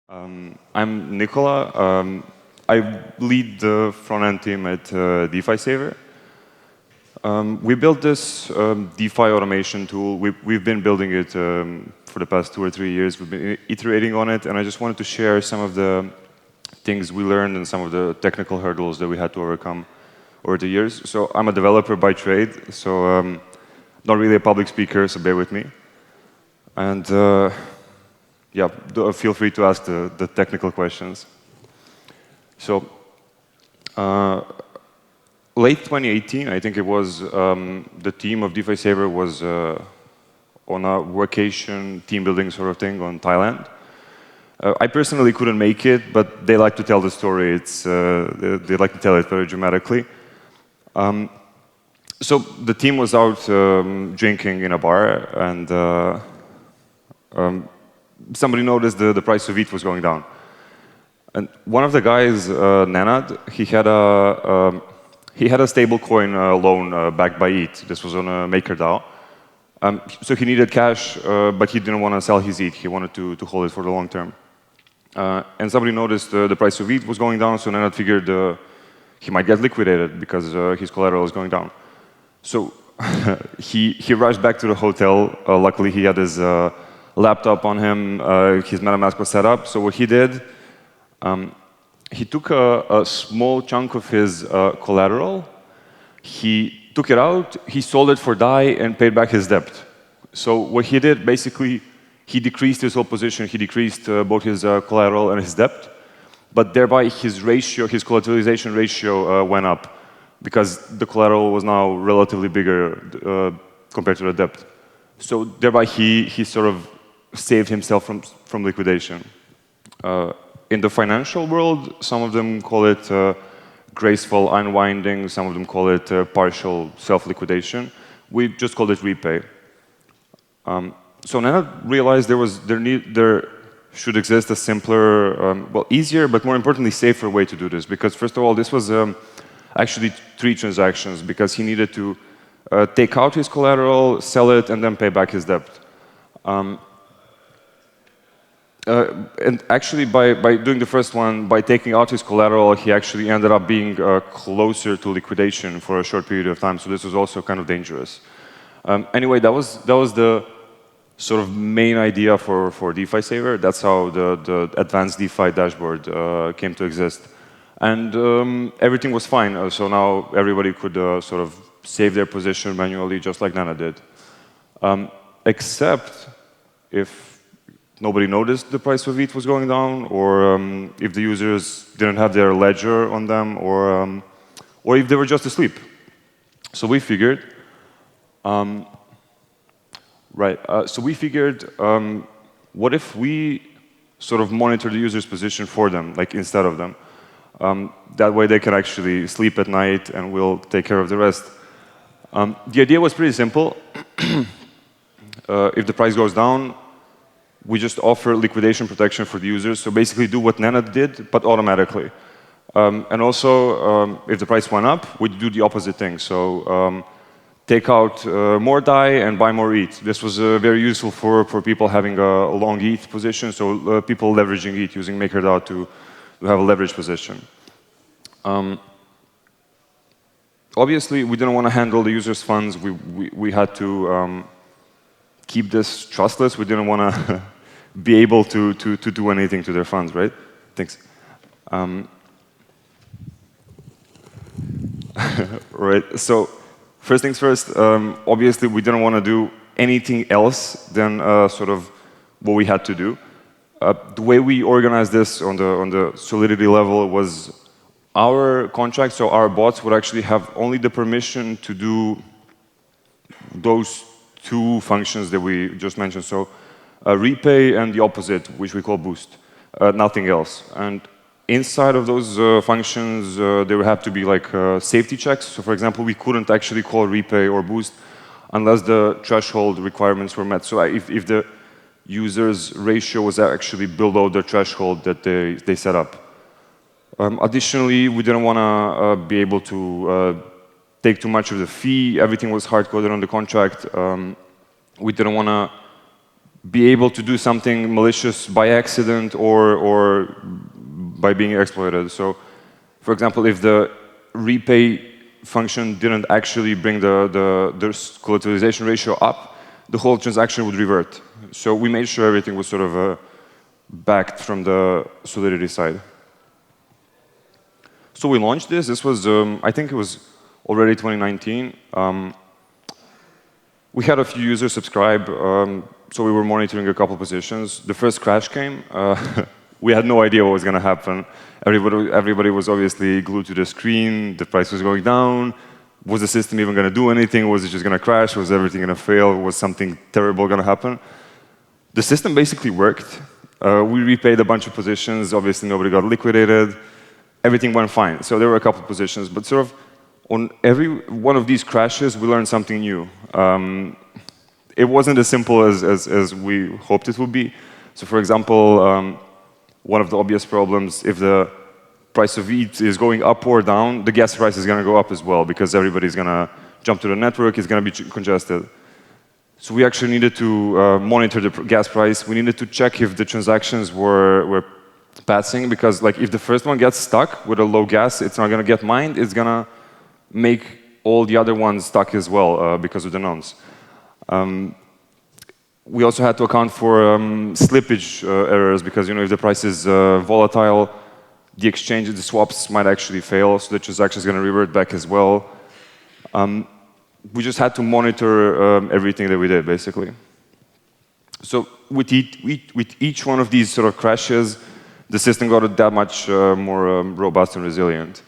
I'm Nikola. I lead the front-end team at DeFi Saver. We built this DeFi automation tool. We've been building it for the past 2 or 3 years. We've been iterating on it, and I just wanted to share some of the things we learned and some of the technical hurdles that we had to overcome over the years. So I'm a developer by trade, so not really a public speaker, so bear with me. And yeah, feel free to ask the technical questions. So late 2018, I think it was, the team of DeFi Saver was on a vacation team building sort of thing on Thailand. I personally couldn't make it, but they like to tell the story. They like to tell it very dramatically. So the team was out drinking in a bar, and somebody noticed the price of ETH was going down. And one of the guys, Nenad, he had a stablecoin loan backed by ETH. This was on a MakerDAO. So he needed cash, but he didn't want to sell his ETH. He wanted to hold it for the long term. And somebody noticed the price of ETH was going down, so Nenad figured he might get liquidated because his collateral is going down. So he rushed back to the hotel. Luckily, he had his laptop on him. His MetaMask was set up. So what he did, he took a small chunk of his collateral. He took it out, he sold it for DAI, and paid back his debt. So what he did, basically, he decreased his whole position. He decreased both his collateral and his debt. But thereby, his collateralization ratio went up because the collateral was now relatively bigger compared to the debt. So thereby, he sort of saved himself from liquidation. In the financial world, some of them call it graceful unwinding. Some of them call it partial self-liquidation. We just called it repay. So Nenad realized there should exist a simpler, well, easier, but more importantly, safer way to do this. Because first of all, this was actually 3 transactions because he needed to take out his collateral, sell it, and then pay back his debt. And actually, by doing the first one, by taking out his collateral, he actually ended up being closer to liquidation for a short period of time. So this was also kind of dangerous. Anyway, that was the sort of main idea for DeFi Saver. That's how the advanced DeFi dashboard came to exist. And everything was fine. So now everybody could sort of save their position manually, just like Nana did. Except if nobody noticed the price of ETH was going down, or if the users didn't have their ledger on them, or if they were just asleep. So we figured, what if we sort of monitor the user's position for them, like instead of them? That way they can actually sleep at night, and we'll take care of the rest. The idea was pretty simple. If the price goes down, we just offer liquidation protection for the users. So basically do what Nenad did, but automatically. And also, if the price went up, we do the opposite thing. So take out more DAI and buy more ETH. This was very useful for people having a long ETH position, so people leveraging ETH using MakerDAO to have a leverage position. Obviously, we didn't want to handle the users' funds. We had to keep this trustless. We didn't want to be able to do anything to their funds, right? Thanks. Right. So first things first. Obviously, we didn't want to do anything else than sort of what we had to do. The way we organized this on the Solidity level was our contract. So our bots would actually have only the permission to do those 2 functions that we just mentioned. So repay and the opposite, which we call boost, nothing else. And inside of those functions, there would have to be like safety checks. So for example, we couldn't actually call repay or boost unless the threshold requirements were met. So if the user's ratio was actually below the threshold that they set up. Additionally, we didn't want to be able to take too much of the fee. Everything was hard-coded on the contract. We didn't want to be able to do something malicious by accident or by being exploited. So, for example, if the repay function didn't actually bring the collateralization ratio up, the whole transaction would revert. So we made sure everything was sort of backed from the Solidity side. So we launched this. This was, I think it was already 2019. We had a few users subscribe, so we were monitoring a couple positions. The first crash came. We had no idea what was going to happen. Everybody was obviously glued to the screen. The price was going down. Was the system even going to do anything? Was it just going to crash? Was everything going to fail? Was something terrible going to happen? The system basically worked. We repaid a bunch of positions. Obviously, nobody got liquidated. Everything went fine. So there were a couple of positions. But sort of on every one of these crashes, we learned something new. It wasn't as simple as we hoped it would be. So for example, one of the obvious problems, if the price of ETH is going up or down, the gas price is going to go up as well, because everybody's going to jump to the network, it's going to be congested. So we actually needed to monitor the gas price. We needed to check if the transactions were passing, because like if the first one gets stuck with a low gas, it's not going to get mined, it's going to make all the other ones stuck as well because of the nonce. We also had to account for slippage errors, because if the price is volatile, the exchange, the swaps might actually fail, so the transaction is going to revert back as well. We just had to monitor everything that we did, basically. So with each one of these sort of crashes, the system got that much more robust and resilient.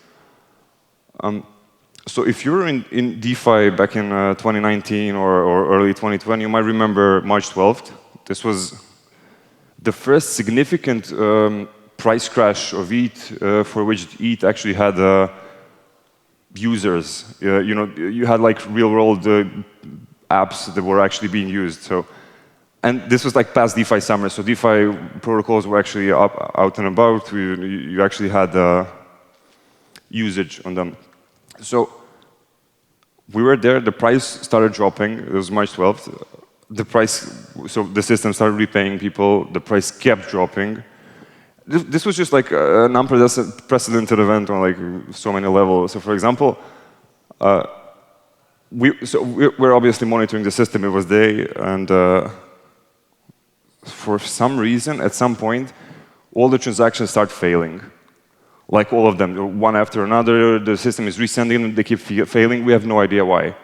So if you were in DeFi back in 2019 or early 2020, you might remember March 12th. This was the first significant price crash of ETH for which ETH actually had users. You had like real-world apps that were actually being used. So, and this was like past DeFi summer, so DeFi protocols were actually out and about. You actually had usage on them. So we were there, the price started dropping, it was March 12th. So the system started repaying people, the price kept dropping. This was just like an unprecedented event on like so many levels. So for example, we're obviously monitoring the system, it was day, and for some reason, at some point, all the transactions start failing. Like all of them, one after another, the system is resending them, they keep failing, we have no idea why.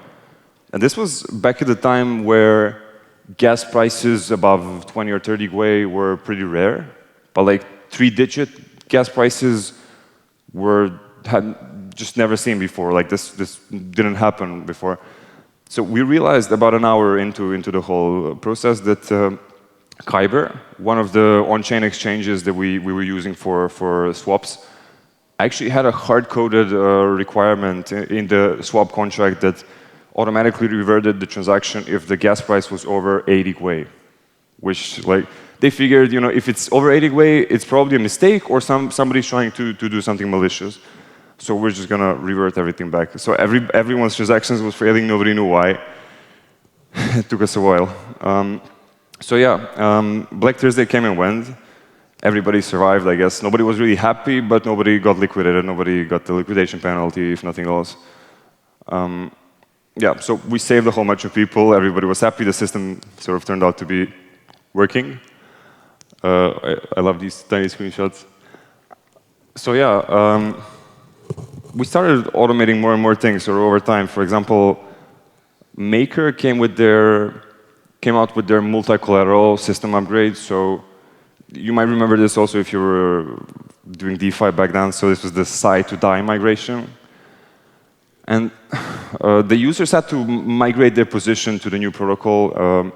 And this was back at the time where gas prices above 20 or 30 gwei were pretty rare, but like 3-digit gas prices had just never seen before, like this didn't happen before. So we realized about an hour into the whole process that Kyber, one of the on-chain exchanges that we were using for swaps, actually had a hard-coded requirement in the swap contract that automatically reverted the transaction if the gas price was over 80 gwei, which like they figured, if it's over 80 gwei, it's probably a mistake or somebody's trying to do something malicious. So we're just gonna revert everything back. So everyone's transactions was failing, nobody knew why. It took us a while. So yeah, Black Thursday came and went. Everybody survived, I guess. Nobody was really happy, but nobody got liquidated. Nobody got the liquidation penalty, if nothing else. Yeah, so we saved a whole bunch of people. Everybody was happy. The system sort of turned out to be working. I love these tiny screenshots. So yeah, we started automating more and more things over time. For example, Maker came out with their multi-collateral system upgrade. So you might remember this also if you were doing DeFi back then. So this was the SI to DAI migration. And the users had to migrate their position to the new protocol.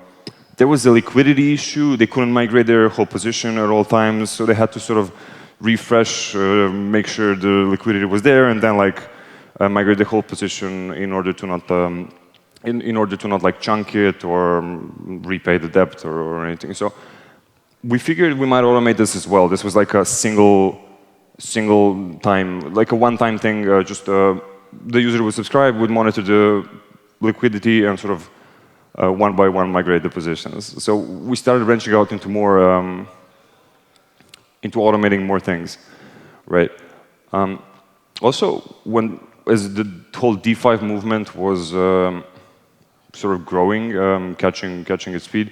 There was a liquidity issue. They couldn't migrate their whole position at all times. So they had to sort of refresh, make sure the liquidity was there, and then like migrate the whole position in order to not like chunk it or repay the debt or anything. So we figured we might automate this as well. This was like a single time, like a one-time thing. The user would subscribe, would monitor the liquidity and sort of one by one migrate the positions. So we started branching out into more, into automating more things, right? Also, as the whole DeFi movement was sort of growing, catching its speed,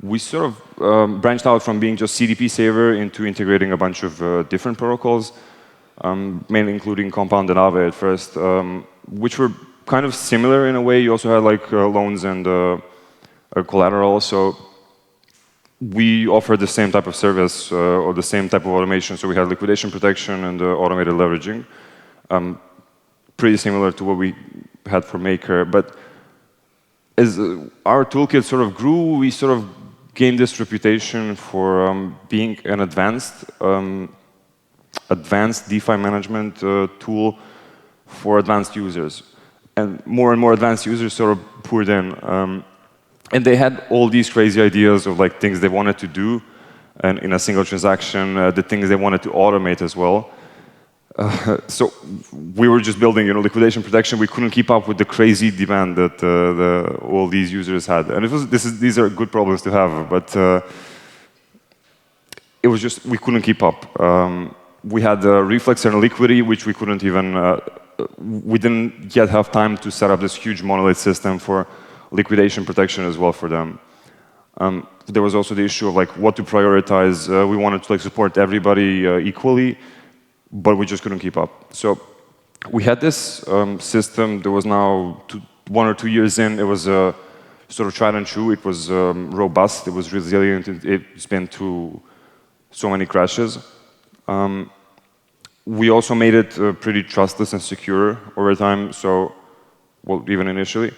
we sort of branched out from being just DeFi Saver into integrating a bunch of different protocols, mainly including Compound and Aave at first, which were kind of similar in a way. You also had like loans and collateral. So we offered the same type of service or the same type of automation. So we had liquidation protection and automated leveraging, pretty similar to what we had for Maker. But as our toolkit sort of grew, we sort of gained this reputation for being an advanced DeFi management tool for advanced users. And more advanced users sort of poured in. And they had all these crazy ideas of like things they wanted to do and in a single transaction, the things they wanted to automate as well. So we were just building, liquidation protection. We couldn't keep up with the crazy demand that all these users had, and these are good problems to have. But it was just we couldn't keep up. We had Reflex and Liquidity, which we couldn't even. We didn't yet have time to set up this huge monolith system for liquidation protection as well for them. There was also the issue of like what to prioritize. We wanted to like support everybody equally, but we just couldn't keep up. So we had this system that was now 1 or 2 years in. It was sort of tried and true. It was robust. It was resilient. It's been through so many crashes. We also made it pretty trustless and secure over time. So, well, even initially.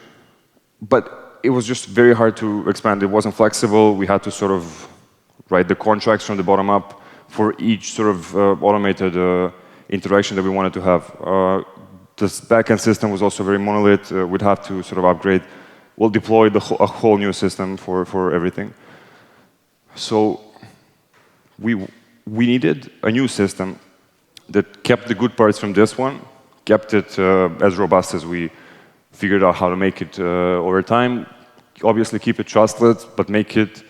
But it was just very hard to expand. It wasn't flexible. We had to sort of write the contracts from the bottom up for each sort of automated interaction that we wanted to have. This backend system was also very monolith. We'd have to sort of upgrade. We'll deploy a whole new system for everything. So we needed a new system that kept the good parts from this one, kept it as robust as we figured out how to make it over time. Obviously keep it trustless, but make it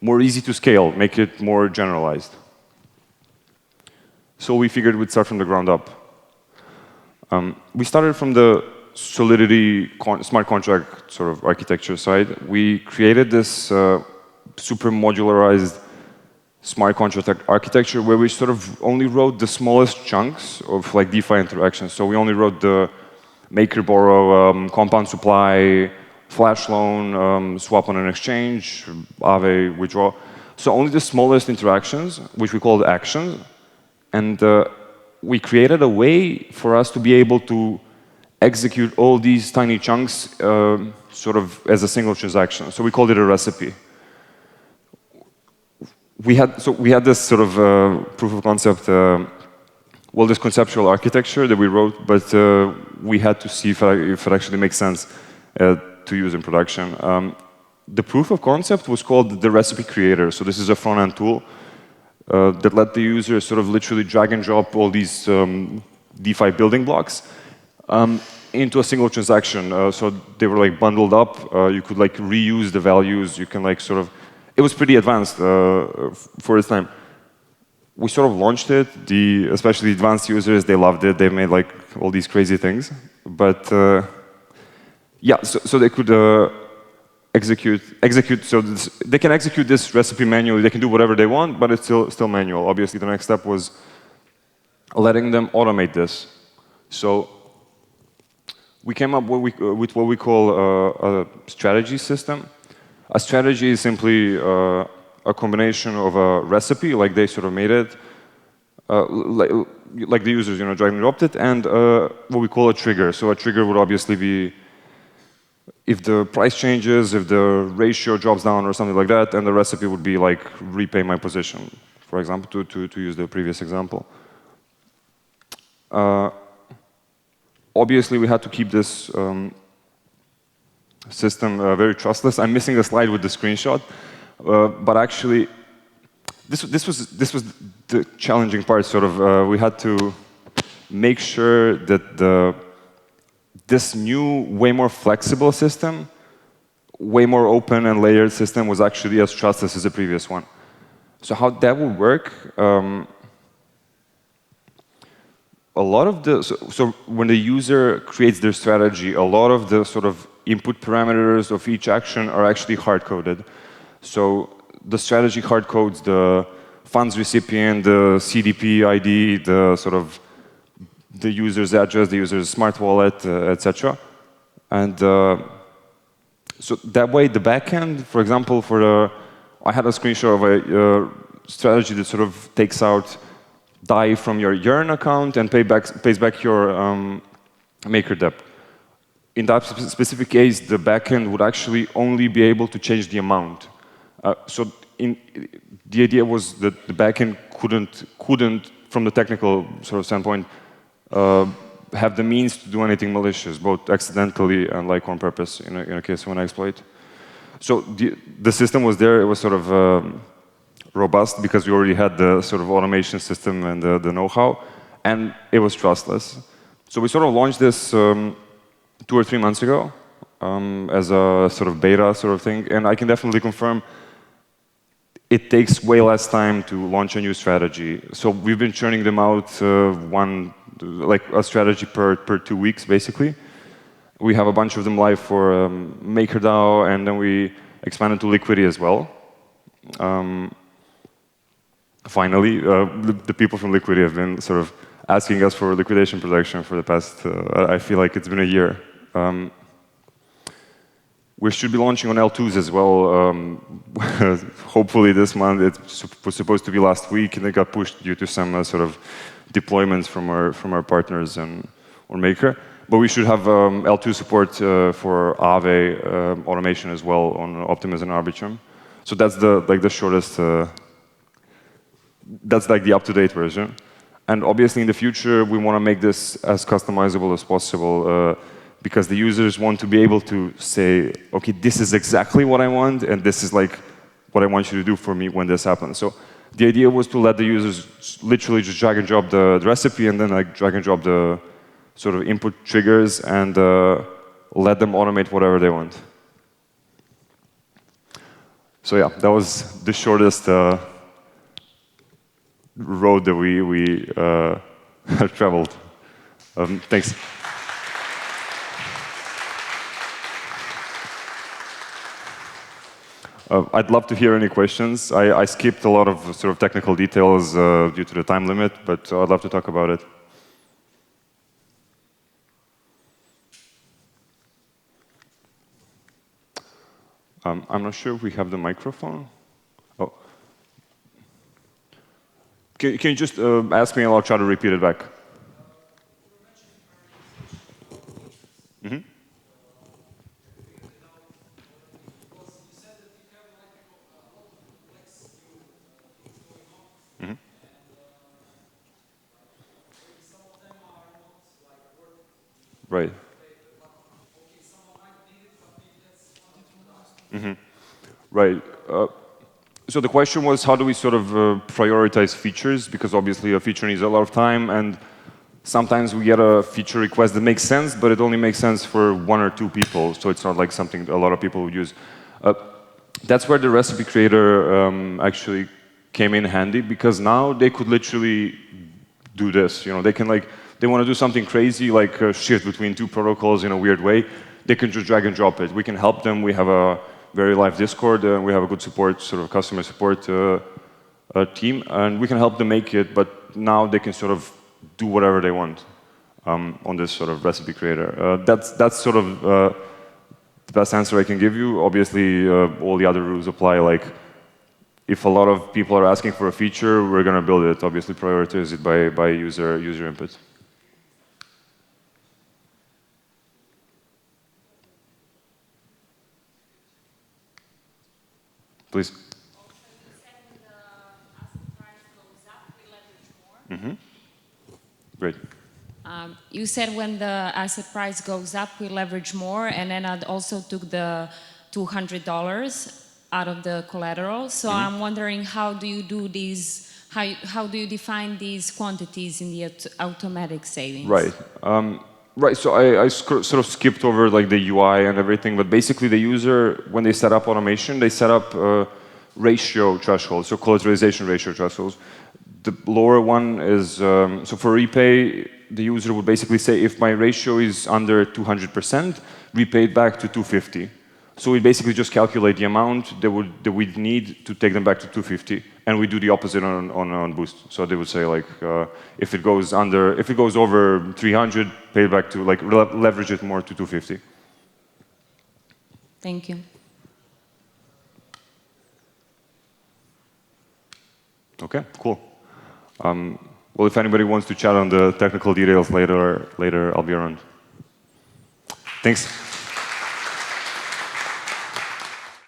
more easy to scale, make it more generalized. So we figured we'd start from the ground up. We started from the Solidity smart contract sort of architecture side. We created this super modularized smart contract architecture where we sort of only wrote the smallest chunks of like DeFi interactions. So we only wrote the maker borrow, compound supply, flash loan, swap on an exchange, Aave withdraw. So only the smallest interactions, which we called actions. And we created a way for us to be able to execute all these tiny chunks sort of as a single transaction. So we called it a recipe. We had this sort of proof of concept, well, this conceptual architecture that we wrote, but we had to see if it actually makes sense to use in production. The proof of concept was called the recipe creator. So this is a front-end tool that let the user sort of literally drag and drop all these DeFi building blocks into a single transaction. So they were like bundled up. You could like reuse the values. You can like sort of. It was pretty advanced for its time. We sort of launched it. Especially the advanced users, they loved it. They made like all these crazy things. But yeah, so they could execute. So they can execute this recipe manually. They can do whatever they want, but it's still manual. Obviously, the next step was letting them automate this. So we came up with what we call a strategy system. A strategy is simply a combination of a recipe, like they sort of made it, like the users, drag and dropped it, and what we call a trigger. So a trigger would obviously be if the price changes, if the ratio drops down or something like that, and the recipe would be like repay my position, for example, to use the previous example. Obviously, we had to keep this system very trustless. I'm missing a slide with the screenshot, but actually, this was the challenging part. Sort of, we had to make sure that this new, way more flexible system way more open and layered system was actually as trustless as the previous one. So how that would work, a lot of the, so when the user creates their strategy, a lot of the sort of input parameters of each action are actually hard-coded. So the strategy hard codes the funds recipient, the CDP ID, the sort of the user's address, the user's smart wallet, etc. And so that way, the backend, for example, I had a screenshot of a strategy that sort of takes out DAI from your Yearn account and pays back your maker debt. In that specific case, the backend would actually only be able to change the amount. So the idea was that the backend couldn't, from the technical sort of standpoint, have the means to do anything malicious, both accidentally and like on purpose in a case of an exploit. So the system was there. It was sort of robust because we already had the sort of automation system and the know-how, and it was trustless. So we sort of launched this 2 or 3 months ago as a sort of beta sort of thing, and I can definitely confirm it takes way less time to launch a new strategy. So we've been churning them out like a strategy per 2 weeks, basically. We have a bunch of them live for MakerDAO, and then we expanded to Liquidity as well. Finally, the people from Liquidity have been sort of asking us for liquidation protection for the past, I feel like it's been a year. We should be launching on L2s as well, hopefully this month. It was supposed to be last week, and it got pushed due to some sort of deployments from our partners and or Maker. But we should have L2 support for Aave automation as well on Optimism and Arbitrum. So that's the shortest. That's like the up-to-date version. And obviously, in the future, we want to make this as customizable as possible. Because the users want to be able to say, okay, this is exactly what I want, and this is like what I want you to do for me when this happens. So the idea was to let the users literally just drag and drop the recipe, and then like drag and drop the sort of input triggers, and let them automate whatever they want. So yeah, that was the shortest road that we have traveled. Thanks. I'd love to hear any questions. I skipped a lot of sort of technical details due to the time limit, but I'd love to talk about it. I'm not sure if we have the microphone. Oh. Can you just ask me and I'll try to repeat it back? Mm-hmm. Right. Mm-hmm. Right. So the question was, how do we sort of prioritize features? Because obviously a feature needs a lot of time, and sometimes we get a feature request that makes sense, but it only makes sense for 1 or 2 people. So it's not like something a lot of people would use. That's where the recipe creator actually came in handy, because now they could literally do this. You know, they can like, they want to do something crazy, like shift between 2 protocols in a weird way. They can just drag and drop it. We can help them. We have a very live Discord. We have a good support, sort of customer support team, and we can help them make it. But now they can sort of do whatever they want on this sort of recipe creator. That's sort of the best answer I can give you. Obviously, all the other rules apply. Like, if a lot of people are asking for a feature, we're going to build it. Obviously, prioritize it by user input. Please. Mm-hmm. Great. You said when the asset price goes up, we leverage more, and then I also took the $200 out of the collateral. So I'm wondering, how do you do these? How do you define these quantities in the automatic savings? Right. Right, so I sort of skipped over like the UI and everything, but basically the user, when they set up automation, they set up ratio thresholds, so collateralization ratio thresholds. The lower one is, so for repay, the user would basically say, if my ratio is under 200%, repay it back to 250. So we basically just calculate the amount that we'd need to take them back to 250, and we do the opposite on Boost. So they would say like, if it goes over 300, pay it back to like leverage it more to 250. Thank you. Okay, cool. Well, if anybody wants to chat on the technical details later, I'll be around. Thanks.